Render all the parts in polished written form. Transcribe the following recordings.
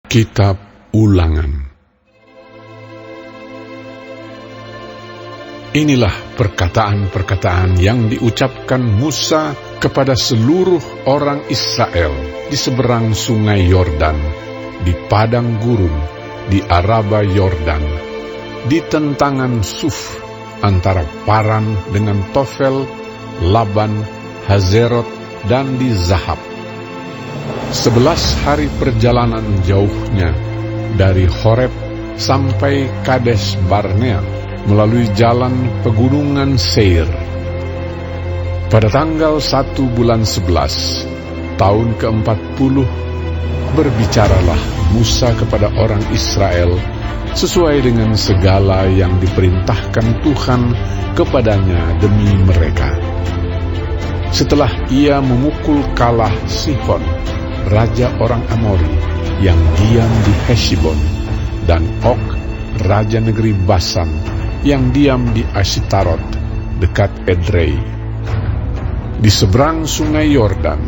Kitab Ulangan. Inilah perkataan-perkataan yang diucapkan Musa kepada seluruh orang Israel di seberang sungai Yordan, di padang gurun, di Araba Yordan, di tentangan Suf, antara Paran dengan Tofel, Laban, Hazerot, dan di Zahab. 11 hari perjalanan jauhnya dari Horeb sampai Kades Barnea melalui jalan pegunungan Seir. Pada tanggal 1 bulan 11, tahun ke-40, berbicaralah Musa kepada orang Israel sesuai dengan segala yang diperintahkan Tuhan kepadanya demi mereka. Setelah ia memukul kalah Sihon, raja orang Amori yang diam di Heshbon, dan Og, raja negeri Basan yang diam di Ashitarot dekat Edrei. Di seberang sungai Yordan,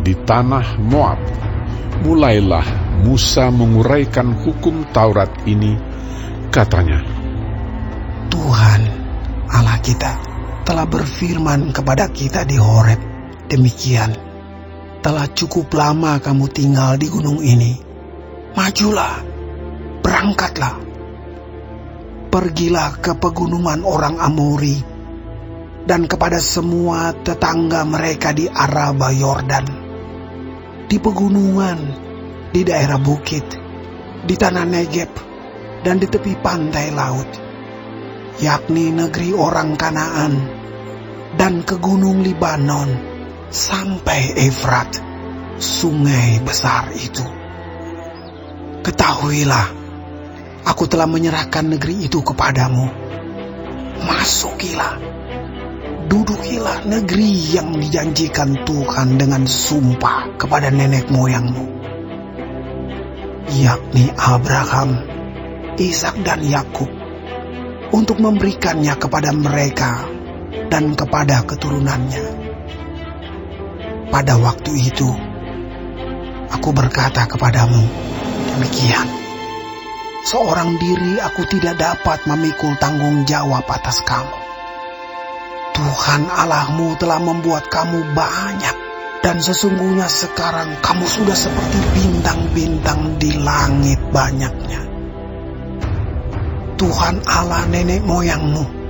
di tanah Moab, mulailah Musa menguraikan hukum Taurat ini. Katanya, Tuhan Allah kita telah berfirman kepada kita di Horeb demikian, telah cukup lama kamu tinggal di gunung ini. Majulah, berangkatlah, pergilah ke pegunungan orang Amori dan kepada semua tetangga mereka di Araba Yordan, di pegunungan, di daerah bukit, di tanah Negeb, dan di tepi pantai laut, yakni negeri orang Kanaan, dan ke gunung Libanon, sampai Efrat, sungai besar itu. Ketahuilah, aku telah menyerahkan negeri itu kepadamu. Masukilah, dudukilah negeri yang dijanjikan Tuhan dengan sumpah kepada nenek moyangmu, yakni Abraham, Ishak dan Yakub, untuk memberikannya kepada mereka dan kepada keturunannya. Pada waktu itu, aku berkata kepadamu, demikian, seorang diri aku tidak dapat memikul tanggung jawab atas kamu. Tuhan Allahmu telah membuat kamu banyak, dan sesungguhnya sekarang kamu sudah seperti bintang-bintang di langit banyaknya. Tuhan Allah nenek moyangmu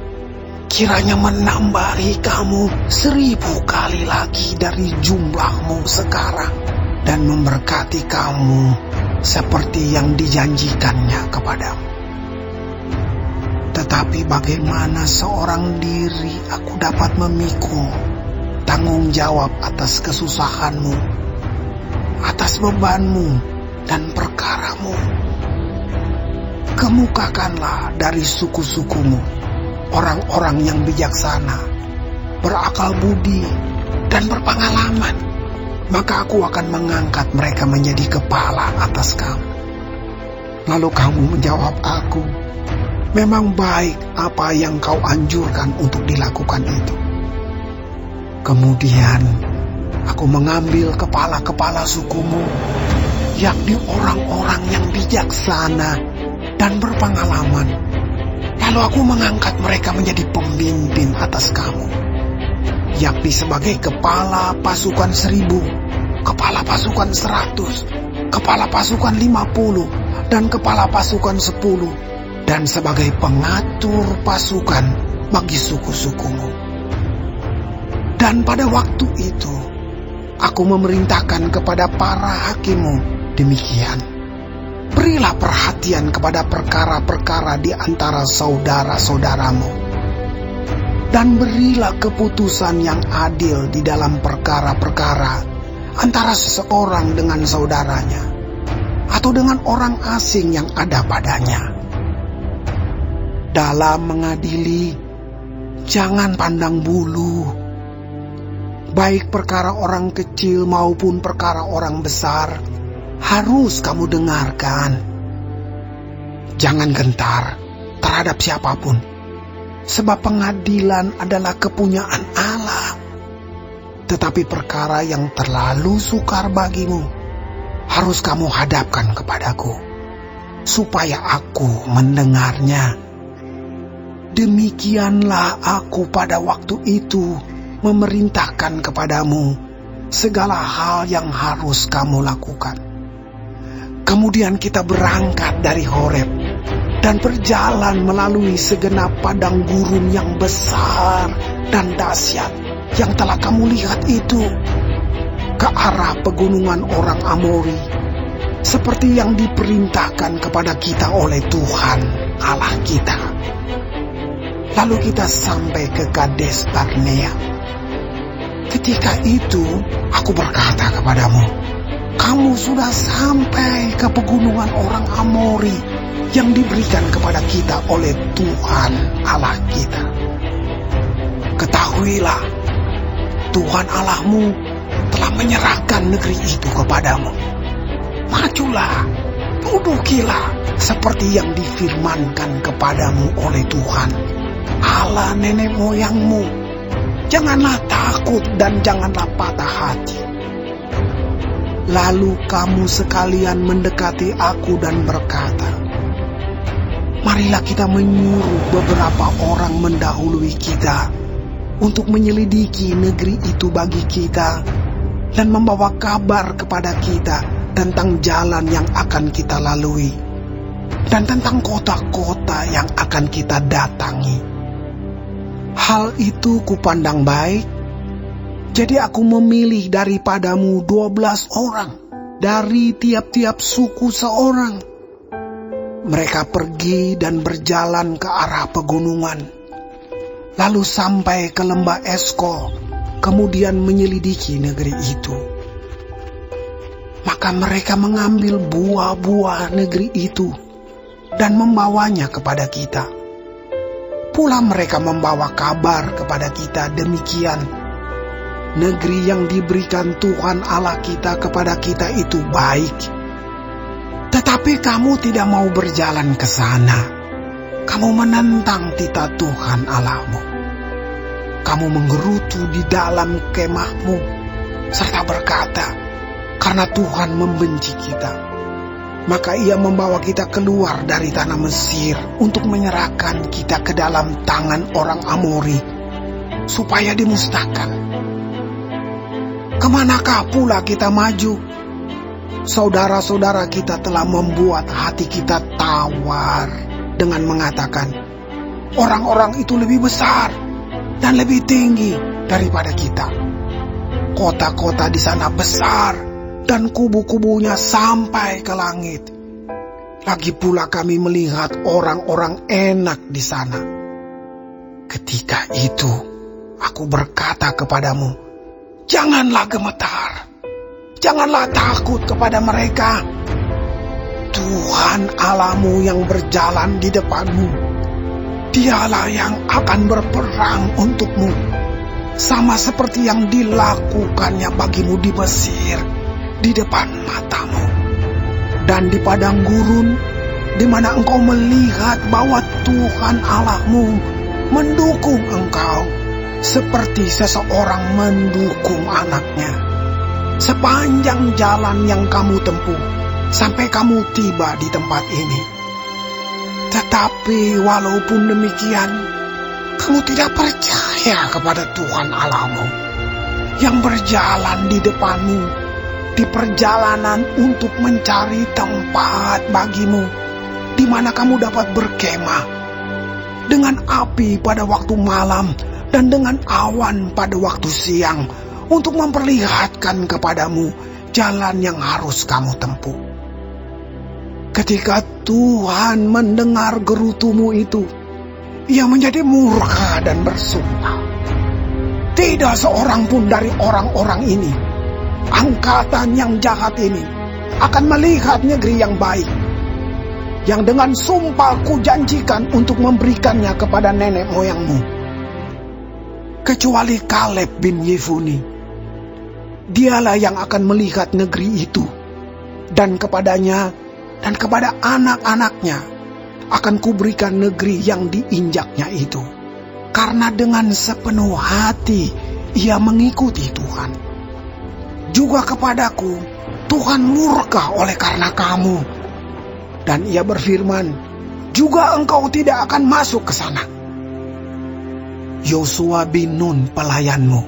kiranya menambahi kamu 1000 kali lagi dari jumlahmu sekarang, dan memberkati kamu seperti yang dijanjikannya kepadamu. Tetapi bagaimana seorang diri aku dapat memikul tanggung jawab atas kesusahanmu, atas bebanmu dan perkaramu? Kemukakanlah dari suku-sukumu orang-orang yang bijaksana, berakal budi, dan berpengalaman, maka aku akan mengangkat mereka menjadi kepala atas kamu. Lalu kamu menjawab aku, memang baik apa yang kau anjurkan untuk dilakukan itu. Kemudian aku mengambil kepala-kepala sukumu, yakni orang-orang yang bijaksana dan berpengalaman, lalu aku mengangkat mereka menjadi pemimpin atas kamu, yakni sebagai kepala pasukan 1000, kepala pasukan 100, kepala pasukan 50, dan kepala pasukan 10, dan sebagai pengatur pasukan bagi suku-sukumu. Dan pada waktu itu, aku memerintahkan kepada para hakimmu demikian, berilah perhatian kepada perkara-perkara di antara saudara-saudaramu, dan berilah keputusan yang adil di dalam perkara-perkara antara seseorang dengan saudaranya, atau dengan orang asing yang ada padanya. Dalam mengadili, jangan pandang bulu, baik perkara orang kecil maupun perkara orang besar, harus kamu dengarkan. Jangan gentar terhadap siapapun, sebab pengadilan adalah kepunyaan Allah. Tetapi perkara yang terlalu sukar bagimu harus kamu hadapkan kepadaku, supaya aku mendengarnya. Demikianlah aku pada waktu itu memerintahkan kepadamu segala hal yang harus kamu lakukan. Kemudian kita berangkat dari Horeb dan berjalan melalui segenap padang gurun yang besar dan dahsyat yang telah kamu lihat itu, ke arah pegunungan orang Amori, seperti yang diperintahkan kepada kita oleh Tuhan Allah kita. Lalu kita sampai ke Kades Barnea. Ketika itu aku berkata kepadamu, kamu sudah sampai ke pegunungan orang Amori yang diberikan kepada kita oleh Tuhan Allah kita. Ketahuilah, Tuhan Allahmu telah menyerahkan negeri itu kepadamu. Majulah, dudukilah seperti yang difirmankan kepadamu oleh Tuhan Allah nenek moyangmu. Janganlah takut dan janganlah patah hati. Lalu kamu sekalian mendekati aku dan berkata, marilah kita menyuruh beberapa orang mendahului kita untuk menyelidiki negeri itu bagi kita dan membawa kabar kepada kita tentang jalan yang akan kita lalui dan tentang kota-kota yang akan kita datangi. Hal itu kupandang baik, jadi aku memilih daripadamu 12 orang, dari tiap-tiap suku seorang. Mereka pergi dan berjalan ke arah pegunungan, lalu sampai ke lembah Eskol, kemudian menyelidiki negeri itu. Maka mereka mengambil buah-buah negeri itu dan membawanya kepada kita. Pula mereka membawa kabar kepada kita demikian, negeri yang diberikan Tuhan Allah kita kepada kita itu baik. Tetapi kamu tidak mau berjalan ke sana. Kamu menentang titah Tuhan Allahmu. Kamu menggerutu di dalam kemahmu serta berkata, karena Tuhan membenci kita, maka ia membawa kita keluar dari tanah Mesir untuk menyerahkan kita ke dalam tangan orang Amori, supaya dimusnahkan. Kemanakah pula kita maju? Saudara-saudara kita telah membuat hati kita tawar dengan mengatakan, orang-orang itu lebih besar dan lebih tinggi daripada kita. Kota-kota di sana besar dan kubu-kubunya sampai ke langit. Lagi pula kami melihat orang-orang enak di sana. Ketika itu aku berkata kepadamu, janganlah gemetar, janganlah takut kepada mereka. Tuhan Allahmu yang berjalan di depanmu, dialah yang akan berperang untukmu, sama seperti yang dilakukannya bagimu di Mesir, di depan matamu. Dan di padang gurun, di mana engkau melihat bahwa Tuhan Allahmu mendukung engkau, seperti seseorang mendukung anaknya, sepanjang jalan yang kamu tempuh, sampai kamu tiba di tempat ini. Tetapi walaupun demikian, kamu tidak percaya kepada Tuhan Allahmu, yang berjalan di depanmu, di perjalanan untuk mencari tempat bagimu, di mana kamu dapat berkemah, dengan api pada waktu malam dan dengan awan pada waktu siang, untuk memperlihatkan kepadamu jalan yang harus kamu tempuh. Ketika Tuhan mendengar gerutumu itu, ia menjadi murka dan bersumpah, tidak seorang pun dari orang-orang ini, angkatan yang jahat ini, akan melihat negeri yang baik, yang dengan sumpah kujanjikan untuk memberikannya kepada nenek moyangmu, kecuali Kaleb bin Yefune. Dialah yang akan melihat negeri itu, dan kepadanya dan kepada anak-anaknya akan kuberikan negeri yang diinjaknya itu, karena dengan sepenuh hati ia mengikuti Tuhan. Juga kepadaku Tuhan murka oleh karena kamu. Dan ia berfirman, juga engkau tidak akan masuk ke sana. Yosua bin Nun pelayanmu,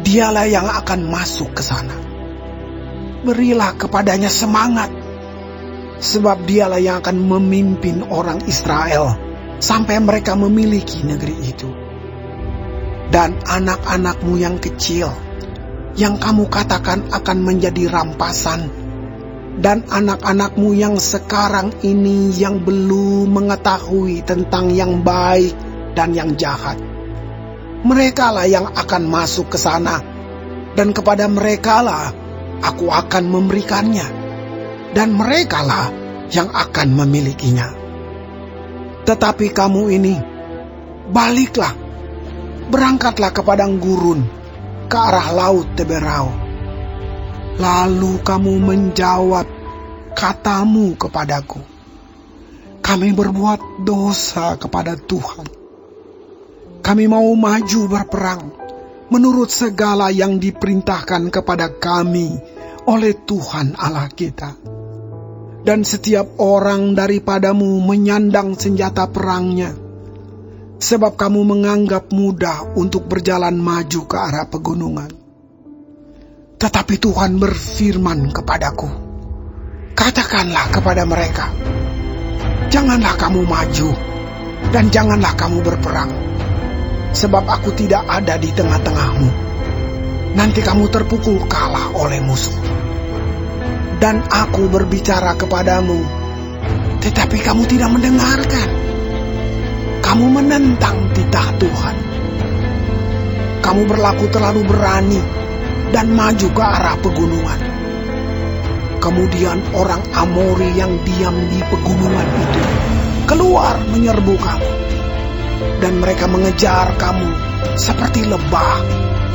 dialah yang akan masuk ke sana. Berilah kepadanya semangat, sebab dialah yang akan memimpin orang Israel sampai mereka memiliki negeri itu. Dan anak-anakmu yang kecil, yang kamu katakan akan menjadi rampasan, dan anak-anakmu yang sekarang ini yang belum mengetahui tentang yang baik dan yang jahat, merekalah yang akan masuk ke sana, dan kepada merekalah aku akan memberikannya, dan merekalah yang akan memilikinya. Tetapi kamu ini, baliklah, berangkatlah ke padang gurun, ke arah laut Teberau. Lalu kamu menjawab katamu kepadaku, kami berbuat dosa kepada Tuhan. Kami mau maju berperang menurut segala yang diperintahkan kepada kami oleh Tuhan Allah kita. Dan setiap orang daripadamu menyandang senjata perangnya, sebab kamu menganggap mudah untuk berjalan maju ke arah pegunungan. Tetapi Tuhan berfirman kepadaku, katakanlah kepada mereka, janganlah kamu maju, dan janganlah kamu berperang, sebab aku tidak ada di tengah-tengahmu. Nanti kamu terpukul kalah oleh musuh. Dan aku berbicara kepadamu, tetapi kamu tidak mendengarkan. Kamu menentang titah Tuhan. Kamu berlaku terlalu berani dan maju ke arah pegunungan. Kemudian orang Amori yang diam di pegunungan itu keluar menyerbu kamu. Dan mereka mengejar kamu seperti lebah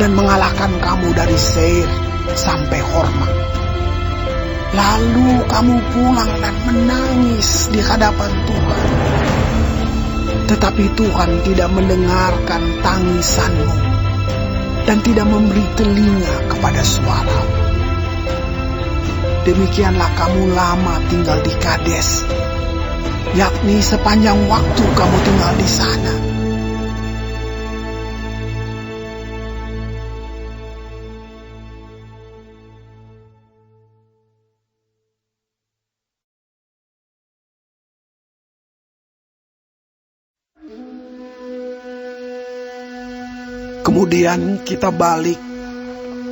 dan mengalahkan kamu dari Seir sampai Horma. Lalu kamu pulang dan menangis di hadapan Tuhan. Tetapi Tuhan tidak mendengarkan tangisanmu dan tidak memberi telinga kepada suara. Demikianlah kamu lama tinggal di Kades, yakni sepanjang waktu kamu tinggal di sana. Kemudian kita balik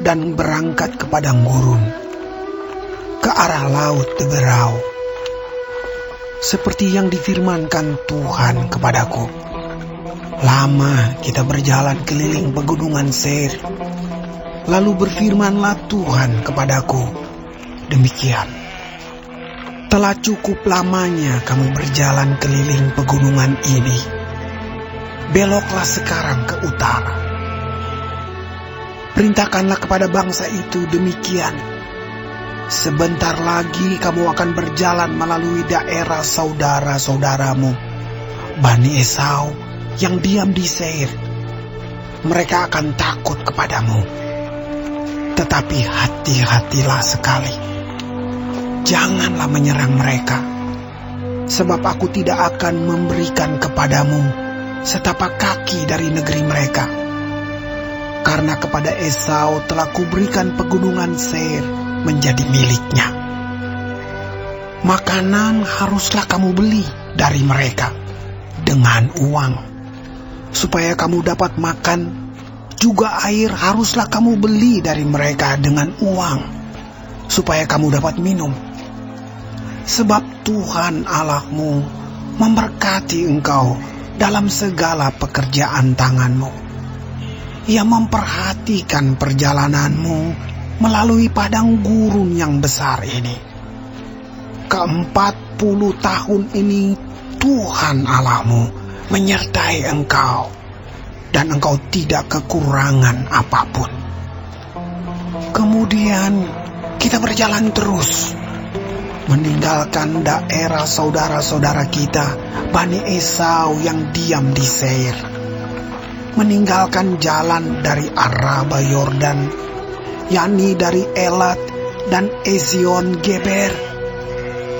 dan berangkat ke padang gurun, ke arah laut Teberau, seperti yang difirmankan Tuhan kepadaku. Lama kita berjalan keliling pegunungan Seir. Lalu berfirmanlah Tuhan kepadaku, demikian, telah cukup lamanya kamu berjalan keliling pegunungan ini. Beloklah sekarang ke utara. Perintahkanlah kepada bangsa itu demikian, sebentar lagi kamu akan berjalan melalui daerah saudara-saudaramu, Bani Esau yang diam di Seir. Mereka akan takut kepadamu. Tetapi hati-hatilah sekali. Janganlah menyerang mereka, sebab aku tidak akan memberikan kepadamu setapak kaki dari negeri mereka. Karena kepada Esau telah kuberikan pegunungan Seir menjadi miliknya. Makanan haruslah kamu beli dari mereka dengan uang, supaya kamu dapat makan. Juga air haruslah kamu beli dari mereka dengan uang, supaya kamu dapat minum. Sebab Tuhan Allahmu memberkati engkau dalam segala pekerjaan tanganmu. Ia memperhatikan perjalananmu melalui padang gurun yang besar ini. Ke-40 tahun ini Tuhan Allahmu menyertai engkau, dan engkau tidak kekurangan apapun. Kemudian kita berjalan terus, meninggalkan daerah saudara-saudara kita, Bani Esau yang diam di Seir. Meninggalkan jalan dari Araba Yordan, yakni dari Elat dan Ezion Geber.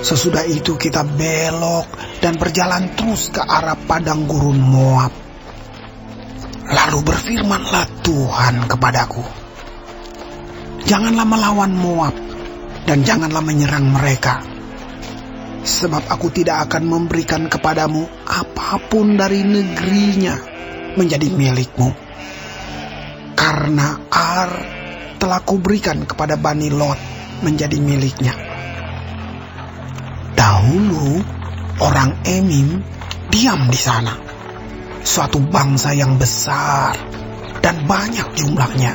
Sesudah itu kita belok dan berjalan terus ke arah padang gurun Moab. Lalu berfirmanlah Tuhan kepadaku, janganlah melawan Moab dan janganlah menyerang mereka, sebab aku tidak akan memberikan kepadamu apapun dari negerinya menjadi milikmu. Karena Ar telah kuberikan kepada Bani Lot menjadi miliknya. Dahulu orang Emim diam di sana, suatu bangsa yang besar dan banyak jumlahnya,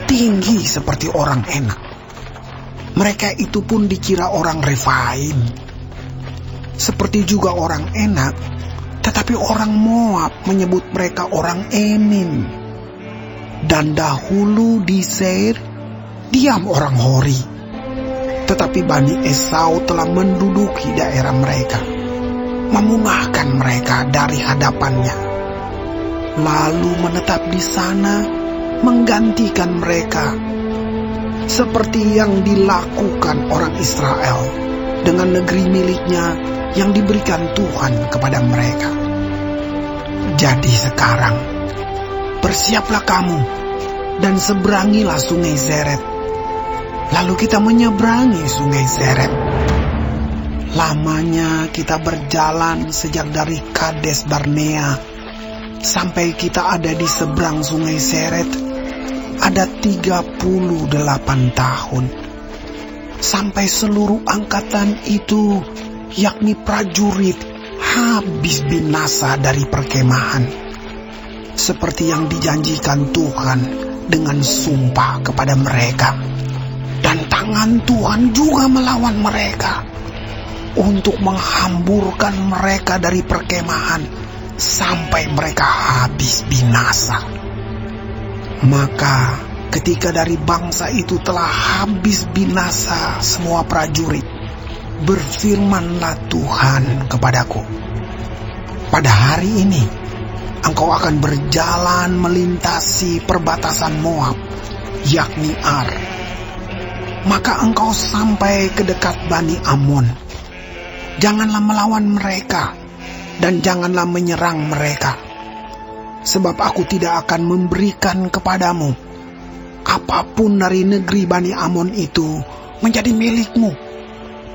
tinggi seperti orang Enak. Mereka itu pun dikira orang Refaim. Seperti juga orang Enak, tetapi orang Moab menyebut mereka orang Emim. Dan dahulu di Seir diam orang Hori, tetapi Bani Esau telah menduduki daerah mereka, memunahkan mereka dari hadapannya, lalu menetap di sana menggantikan mereka, seperti yang dilakukan orang Israel dengan negeri miliknya yang diberikan Tuhan kepada mereka. Jadi sekarang bersiaplah kamu dan seberangilah sungai Zeret. Lalu kita menyeberangi sungai Zeret. Lamanya kita berjalan sejak dari Kades Barnea sampai kita ada di seberang sungai Zeret, ada 38 tahun. Sampai seluruh angkatan itu, yakni prajurit, habis binasa dari perkemahan, seperti yang dijanjikan Tuhan dengan sumpah kepada mereka. Dan tangan Tuhan juga melawan mereka untuk menghamburkan mereka dari perkemahan sampai mereka habis binasa. Maka ketika dari bangsa itu telah habis binasa semua prajurit, berfirmanlah Tuhan kepadaku, pada hari ini engkau akan berjalan melintasi perbatasan Moab, yakni Ar. Maka engkau sampai ke dekat Bani Amon. Janganlah melawan mereka dan janganlah menyerang mereka, sebab aku tidak akan memberikan kepadamu apapun dari negeri Bani Amon itu menjadi milikmu,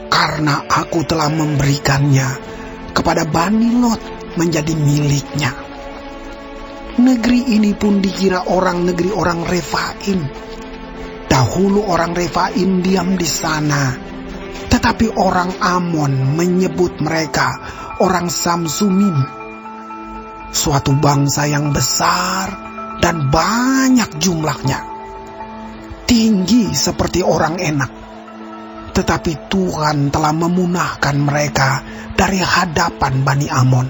karena aku telah memberikannya kepada Bani Lot menjadi miliknya. Negeri ini pun dikira orang negeri orang Refaim. Dahulu orang Refaim diam di sana, tetapi orang Amon menyebut mereka orang Samsumim, suatu bangsa yang besar dan banyak jumlahnya, tinggi seperti orang Enak. Tetapi Tuhan telah memunahkan mereka dari hadapan Bani Amon,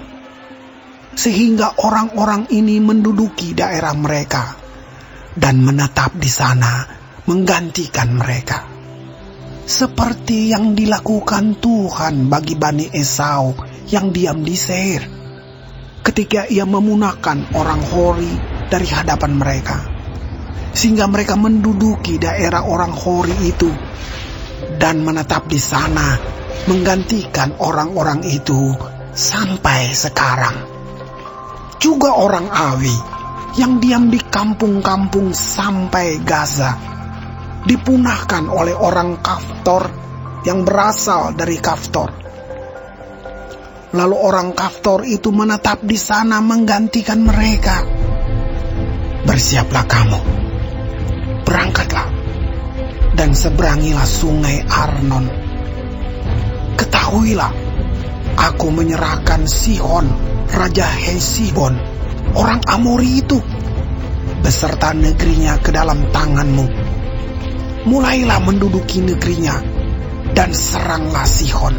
sehingga orang-orang ini menduduki daerah mereka dan menetap di sana menggantikan mereka, seperti yang dilakukan Tuhan bagi Bani Esau yang diam di Seir, ketika ia memunahkan orang Hori dari hadapan mereka, sehingga mereka menduduki daerah orang Hori itu dan menetap di sana menggantikan orang-orang itu sampai sekarang. Juga orang Awi yang diam di kampung-kampung sampai Gaza dipunahkan oleh orang Kaftor yang berasal dari Kaftor. Lalu orang Kaftor itu menetap di sana menggantikan mereka. Bersiaplah kamu, berangkatlah dan seberangilah sungai Arnon. Ketahuilah, aku menyerahkan Sihon, Raja Hesibon, orang Amori itu, beserta negerinya ke dalam tanganmu. Mulailah menduduki negerinya dan seranglah Sihon.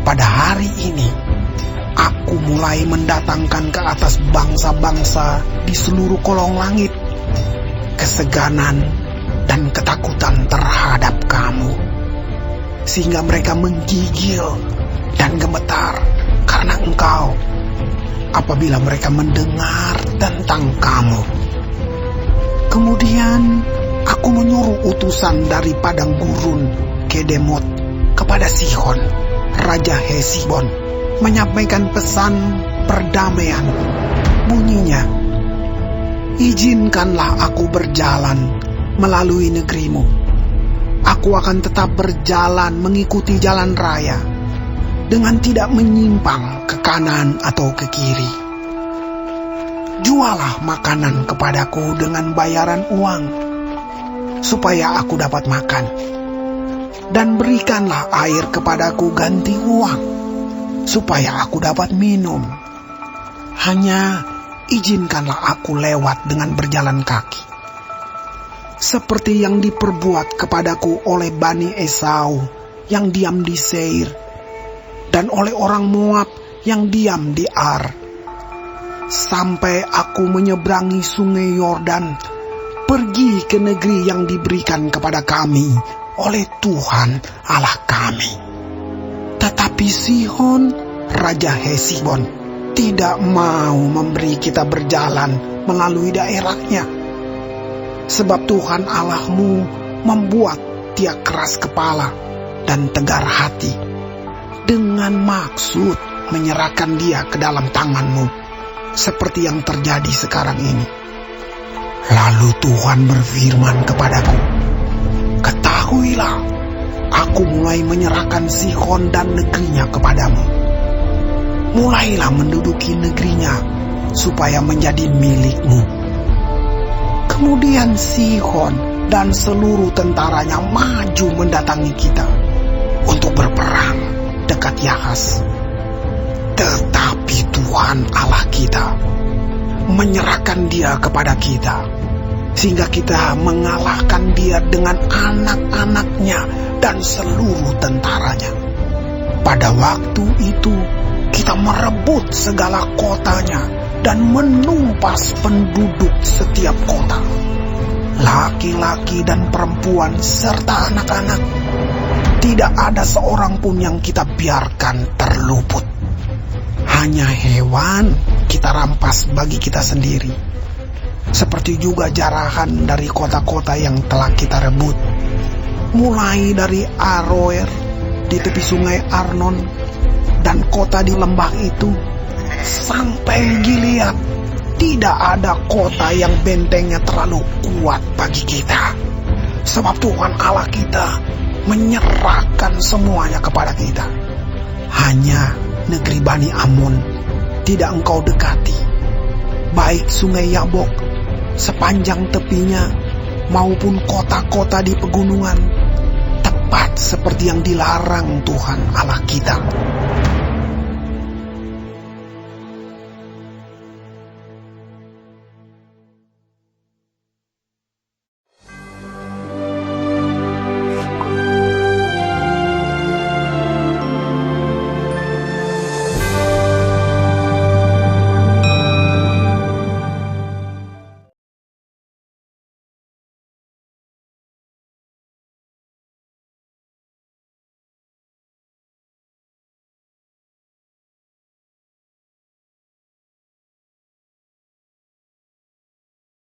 Pada hari ini, aku mulai mendatangkan ke atas bangsa-bangsa di seluruh kolong langit keseganan dan ketakutan terhadap kamu, sehingga mereka menggigil dan gemetar karena engkau apabila mereka mendengar tentang kamu. Kemudian aku menyuruh utusan dari padang gurun Kedemot kepada Sihon, Raja Hesibon, menyampaikan pesan perdamaian. Bunyinya, izinkanlah aku berjalan melalui negerimu. Aku akan tetap berjalan mengikuti jalan raya, dengan tidak menyimpang ke kanan atau ke kiri. Jualah makanan kepadaku dengan bayaran uang, supaya aku dapat makan. Dan berikanlah air kepadaku ganti uang, supaya aku dapat minum. Hanya izinkanlah aku lewat dengan berjalan kaki, seperti yang diperbuat kepadaku oleh Bani Esau yang diam di Seir, dan oleh orang Moab yang diam di Ar, sampai aku menyeberangi sungai Yordan, pergi ke negeri yang diberikan kepada kami oleh Tuhan Allah kami. Tetapi Sihon, Raja Hesibon, tidak mau memberi kita berjalan melalui daerahnya, sebab Tuhan Allahmu membuat dia keras kepala dan tegar hati, dengan maksud menyerahkan dia ke dalam tanganmu, seperti yang terjadi sekarang ini. Lalu Tuhan berfirman kepadaku, ketahuilah, aku mulai menyerahkan Sihon dan negerinya kepadamu. Mulailah menduduki negerinya, supaya menjadi milikmu. Kemudian Sihon dan seluruh tentaranya maju mendatangi kita untuk berperang dekat Yahas. Tetapi Tuhan Allah kita menyerahkan dia kepada kita, sehingga kita mengalahkan dia dengan anak-anaknya dan seluruh tentaranya. Pada waktu itu kita merebut segala kotanya dan menumpas penduduk setiap kota, laki-laki dan perempuan serta anak-anak. Tidak ada seorang pun yang kita biarkan terluput. Hanya hewan kita rampas bagi kita sendiri, seperti juga jarahan dari kota-kota yang telah kita rebut, mulai dari Aroer di tepi sungai Arnon dan kota di lembah itu, sampai Gilead. Tidak ada kota yang bentengnya terlalu kuat bagi kita, sebab Tuhan Allah kita menyerahkan semuanya kepada kita. Hanya negeri Bani Amon tidak engkau dekati, baik sungai Yabok sepanjang tepinya maupun kota-kota di pegunungan, tepat seperti yang dilarang Tuhan Allah kita.